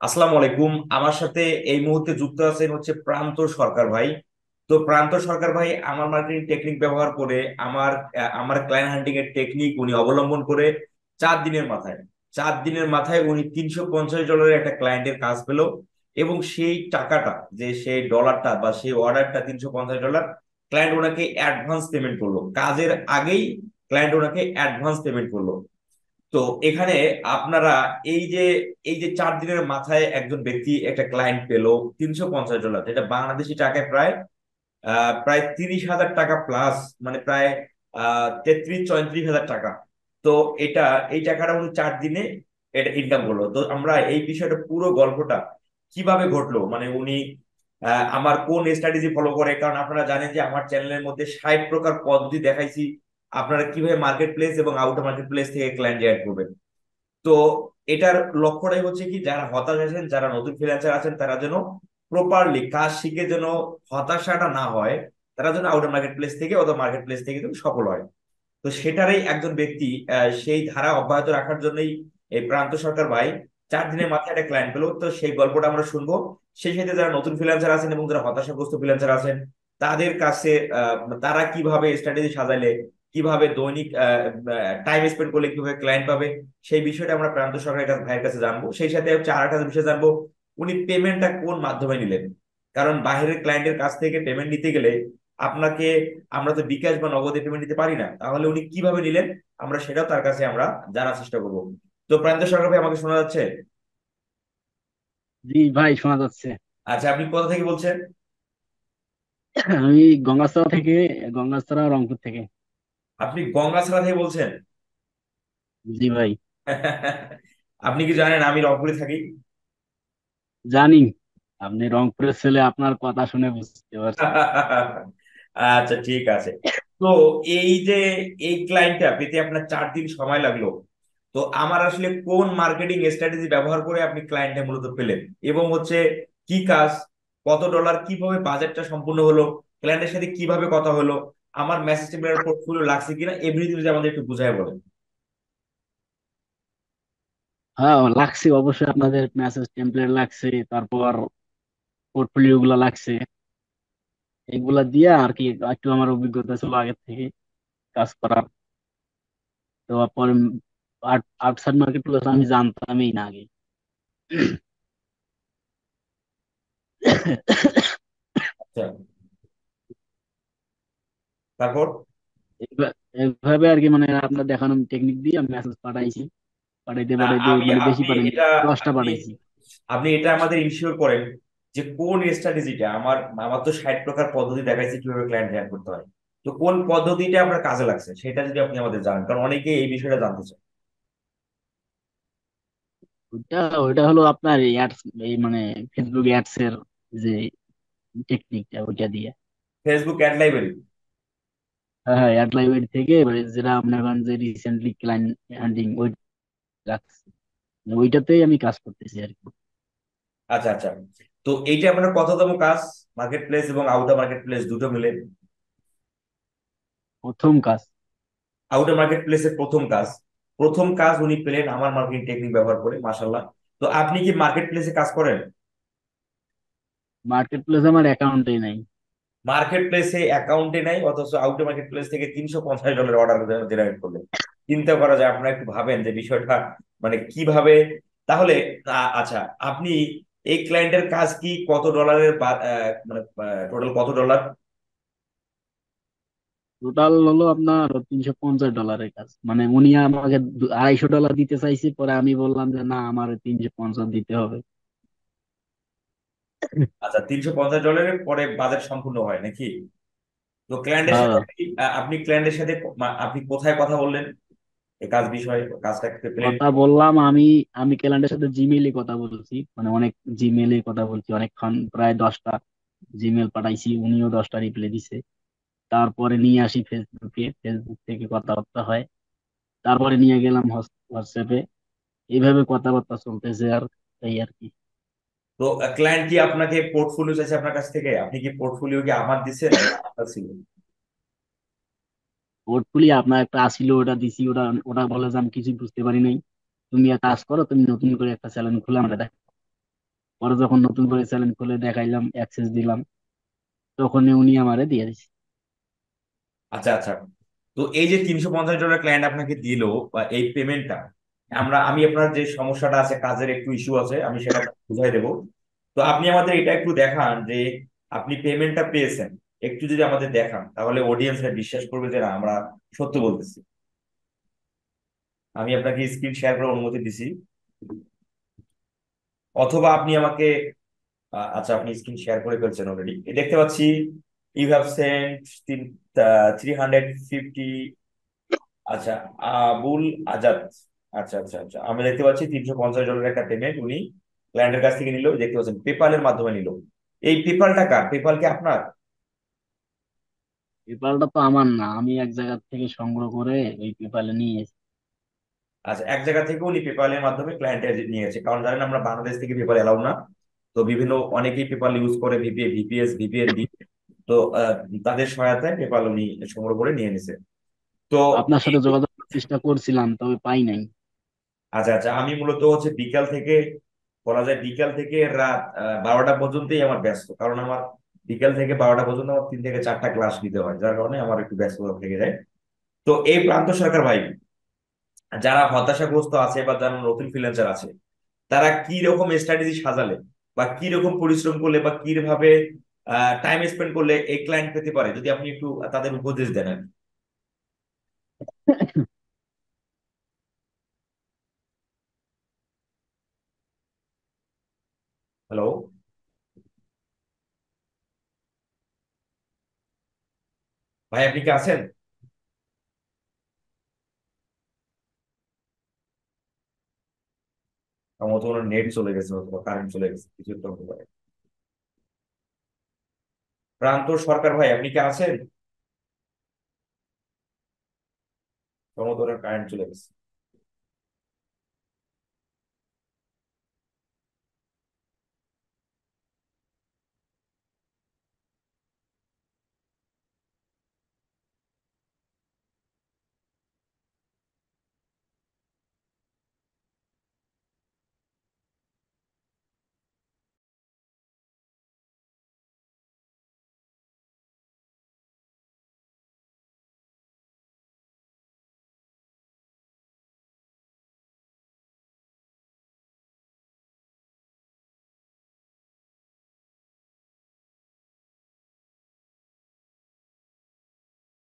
আসসালামু আলাইকুম। আমার সাথে এই মুহূর্তে যুক্ত আছেন হচ্ছে প্রান্ত সরকার ভাই। তো প্রান্ত সরকার ভাই আমার মার্কেটিং টেকনিক ব্যবহার করে আমার ক্লায়েন্ট হান্টিং এর টেকনিক উনি অবলম্বন করে 4 দিনের মাথায় 4 দিনের মাথায় উনি $350 একটা ক্লায়েন্টের কাজ পেল। এবং সেই টাকাটা, যে সেই ডলারটা বা সেই অর্ডারটা $350, ক্লায়েন্ট ওনাকে অ্যাডভান্স পেমেন্ট করলো কাজের আগেই। ক্লায়েন্ট ওনাকে অ্যাডভান্স পেমেন্ট করলো। তো এখানে আপনারা এই যে এই যে 4 দিনের মাথায় একজন ব্যক্তি একটা ক্লায়েন্ট পেলো $350, যেটা বাংলাদেশি টাকায় প্রায় 30,000 টাকা প্লাস, মানে প্রায় 33-34 হাজার টাকা। তো এটা এই টাকাটা উনি 4 দিনে এটা ইনকাম করলো। তো আমরা এই বিষয়টা পুরো গল্পটা কিভাবে ঘটলো, মানে উনি আমার কোন স্ট্র্যাটেজি ফলো করে, কারণ আপনারা জানেন যে আমার চ্যানেলের মধ্যে 60 প্রকার পদ্ধতি দেখাইছি আপনারা কিভাবে মার্কেট প্লেস এবং আউটার মার্কেট প্লেস থেকে ক্লায়েন্ট অ্যাড করবেন। তো এটার লক্ষ্যটাই হচ্ছে কি, যারা হতাশ আছেন, যারা নতুন ফ্রিল্যান্সার আছেন, তারা যেন প্রপারলি কাজ শিখে যেন হতাশাটা না হয়, তারা যেন আউটার মার্কেট প্লেস থেকে অথবা মার্কেট প্লেস থেকে যেন সফল হয়। তো সেটারই একজন ব্যক্তি, সেই ধারা অব্যাহত রাখার জন্যই এই প্রান্ত সরকার ভাই 4 দিনের মাথায় একটা ক্লায়েন্ট পেলো। তো সেই গল্পটা আমরা শুনবো। সেই সাথে যারা নতুন ফ্রিল্যান্সার আছেন এবং যারা হতাশাগ্রস্ত ফ্রিল্যান্সার আছেন, তাদের কাছে তারা কিভাবে স্ট্র্যাটেজি সাজাইলে, কিভাবে দৈনিক টাইম স্পেন্ড করলে কিভাবে ক্লায়েন্ট পাবে, সেই বিষয়টা আমরা প্রান্ত সরকারের ভাইয়ের কাছে জানবো। সেই সাথে হচ্ছে আর একটা বিষয় জানবো, উনি পেমেন্টটা কোন মাধ্যমে নিলেন। কারণ বাইরের ক্লায়েন্টের কাছ থেকে পেমেন্ট নিতে গেলে আপনাকে, আমরা তো বিকাশ বা নগদে পেমেন্ট নিতে পারি না, তাহলে উনি কিভাবে নিলেন আমরা সেটাও তার কাছে আমরা জানার চেষ্টা করবো। তো প্রান্ত সরকার ভাই, আমাকে শোনা যাচ্ছে? জি ভাই, শোনা যাচ্ছে। আচ্ছা, আপনি কোথা থেকে বলছেন? আমি গঙ্গাচড়া থেকে, গঙ্গাচড়া রংপুর থেকে। আপনি গঙ্গাছড়া থেকে বলছেন? জি ভাই। আপনি কি জানেন আমি রংপুরে থাকি? জানি আপনি রংপুরের ছেলে, আপনার কথা শুনে বুঝতে পারছি। আচ্ছা, ঠিক আছে। তো এই যে এই ক্লায়েন্টটা পেতে আপনার 4 দিন সময় লাগলো, তো আমার আসলে কোন মার্কেটিং স্ট্র্যাটেজি ব্যবহার করে আপনি ক্লায়েন্টটা মূলত পেলেন, এবং হচ্ছে কি কাজ, কত ডলার, কিভাবে বাজেটটা সম্পূর্ণ হলো, ক্লায়েন্টের সাথে কিভাবে কথা হলো, আমার মেসেজ টেমপ্লেট পোর্টফোলিও লাগছে কিনা, এভরিথিং যদি আমাদের একটু বুঝায় বলেন। হ্যাঁ, লাগছে অবশ্যই। আপনাদের মেসেজ টেমপ্লেট লাগছে, তারপর পোর্টফোলিও গুলা লাগছে। এগুলা দিয়ে আর কি একটু আমার অভিজ্ঞতা ছিল আগের থেকে কাজ করার। তো পরে আউটসাইড মার্কেট প্লেস আমি জানতামই না আগে। আচ্ছা, তারপর? এইভাবে আর কি, মানে আপনার দেখানো টেকনিক দিয়ে আমি মেসেজ পাঠাইছি। পাঠাইতে না, পাঠাইতে আমি মানে বেশি আপনি পাঠাইনি, এটা 10টা আপনি পাঠাইছি। আপনি এটা আমাদের ইনশিওর করেন যে কোন স্ট্র্যাটেজিটা আমার আমার তো 60 প্রকার পদ্ধতি দেখাইছে কিভাবে ক্লায়েন্ট জেনারেট করতে হয়। তো কোন পদ্ধতিটা আপনার কাজে লাগছে সেটা যদি আপনি আমাদের জানেন, কারণ অনেকে এই বিষয়টা জানতে চায়। ওইটা ওইটা হলো আপনার অ্যাডস, এই মানে ফেসবুক অ্যাডস এর যে টেকনিকটা, ওইটা দিয়ে। Facebook ad library? হ্যাঁ হ্যাঁ, অ্যাড লাইব্রেরি থেকে এবারে যেটা আপনার এখন যে রিসেন্টলি ক্লায়েন্ট হ্যান্ডিং ওই রাখছি, ওইটাতেই আমি কাজ করতেছি আর কি। আচ্ছা, আচ্ছা। তো এইটা আপনার কততম কাজ, মার্কেট প্লেস এবং আউটার মার্কেট প্লেস দুটো মিলে? প্রথম কাজ। আউটার মার্কেট প্লেসের প্রথম কাজ। প্রথম কাজ উনি পেলেন আমার মার্কেটিং টেকনিক ব্যবহার করে, মাশাল্লাহ। তো আপনি কি মার্কেট প্লেসে কাজ করেন? মার্কেট প্লেস আমার অ্যাকাউন্টেই নাই। মার্কেট প্লেসে অ্যাকাউন্টে নাই, অথচ আউটডোর মার্কেট প্লেস থেকে $350 অর্ডার জেনারেট করলেন। চিন্তা করা যায়, আপনারা একটু ভাবেন যে বিষয়টা মানে কিভাবে। তাহলে আচ্ছা, আপনি এই ক্লায়েন্টের কাজ কি কত ডলারের মানে টোটাল কত ডলার? টোটাল হলো আপনার $350 কাজ, মানে উনি আমাকে $250 দিতে চাইছে, পরে আমি বললাম যে না, আমার 350 দিতে হবে। আচ্ছা, $350 পরে বাজেট সম্পূর্ণ হয় নাকি? তো ক্লায়েন্টের সাথে হ্যাঁ, আপনি ক্লায়েন্টের সাথে আপনি কোথায় কথা বললেন এই কাজ বিষয়ে, কাজটা পেলেন? কথা বললাম আমি। আমি ক্লায়েন্টের সাথে জিমেইলে কথা বলছি, মানে অনেক জিমেইলে কথা বলছি অনেকক্ষণ, প্রায় 10টা জিমেল পাঠাইছি, উনিও 10টা রিপ্লাই দিছে। তারপরে নিয়ে আসি ফেসবুকে, ফেসবুক থেকে কথাবার্তা হয়। তারপরে নিয়ে গেলাম হোয়াটসঅ্যাপে। এইভাবে কথাবার্তা চলতেছে আর, এই আর কি। তো ক্লায়েন্ট কি আপনাকে পোর্টফোলিও চাইছে আপনার কাছ থেকে, আপনি কি পোর্টফোলিও কি আমার দিচ্ছেন না আপনার ছিল? পোর্টফোলিও আপনার একটা আসিল, ওটা দিছি। ওটা ওটা বলে যে আমি কিছু বুঝতে পারি নাই, তুমি এক কাজ করো, তুমি নতুন করে একটা চ্যানেল খুলে আমরা দেখ। পরে যখন নতুন করে চ্যালেঞ্জ খুলে দেখাইলাম, অ্যাক্সেস দিলাম, তখনই উনি আমারে দিয়ে দিছে। আচ্ছা আচ্ছা। তো এই যে $350 ক্লায়েন্ট আপনাকে দিল বা এই পেমেন্টটা, আমি আপনার যে সমস্যাটা আছে, কাজের একটু ইস্যু আছে, আমি সেটা আপনাকে বুঝাই দেবো। তো আপনি আমাদের এটা একটু দেখান যে আপনি পেমেন্টটা পেয়েছেন, একটু যদি আমাদের দেখান তাহলে অডিয়েন্সরা বিশ্বাস করবে যে না আমরা সত্য বলতেছি। আমি আপনাকে স্ক্রিন শেয়ার করার অনুমতি দিছি, অথবা আপনি আমাকে আচ্ছা আপনি স্ক্রিন শেয়ার করে ফেলছেন অলরেডি, দেখতে পাচ্ছি। You have sent 350। আচ্ছা, আবুল আজাদ। আচ্ছা আচ্ছা আচ্ছা, আমি দেখতে পাচ্ছি $350 একটা পেমেন্ট উনি ক্লায়েন্টের কাছ থেকে নিল, দেখতে পাচ্ছেন পেপালের মাধ্যমে নিল। এই পেপালটা কার? পেপাল কি আপনার? পেপালটা তো আমার না, আমি এক জায়গা থেকে সংগ্রহ করে ওই পেপালে নিয়ে এসেছি। আচ্ছা, এক জায়গা থেকে উনি পেপালের মাধ্যমে ক্লায়েন্টের নিয়েছে, কারণ জানেন আমরা বাংলাদেশ থেকে পেপাল এলাও না। তো বিভিন্ন অনেকেই পেপাল ইউজ করে ভিপিএ, ভিপিএস, ভিপিএন দিয়ে। তো আহ, তাদের সহায়তায় পেপাল উনি সংগ্রহ করে নিয়ে নিছে। তো আপনার সাথে যোগাযোগ করার চেষ্টা করছিলাম, তবে পাই নাই। আচ্ছা আচ্ছা, আমি মূলত হচ্ছে বিকাল থেকে, বলা যায় বিকাল থেকে রাত 12টা পর্যন্তই আমার ব্যস্ত, কারণ আমার বিকাল থেকে 12টা পর্যন্ত আমার 3 থেকে 4টা ক্লাস নিতে হয়, যার কারণে আমার একটু ব্যস্ততা থেকে যায়। তো এই প্রান্ত সরকার ভাই, যারা হতাশাগ্রস্ত আছে বা যারা নতুন ফ্রিল্যান্সার আছে, তারা কি রকম স্ট্র্যাটেজি সাজালে বা কি রকম পরিশ্রম করলে বা কিভাবে টাইম স্পেন্ড করলে এই ক্লায়েন্ট পেতে পারে, যদি আপনি একটু তাদের উপদেশ দেন আর কি। হ্যালো ভাই, আপনি কি আছেন? আমার মতো নেট চলে গেছে অথবা কারেন্ট চলে গেছে, কিছু একটা হতে পারে। প্রান্ত সরকার ভাই, আপনি কি আছেন? সমতলের কারেন্ট চলে গেছে।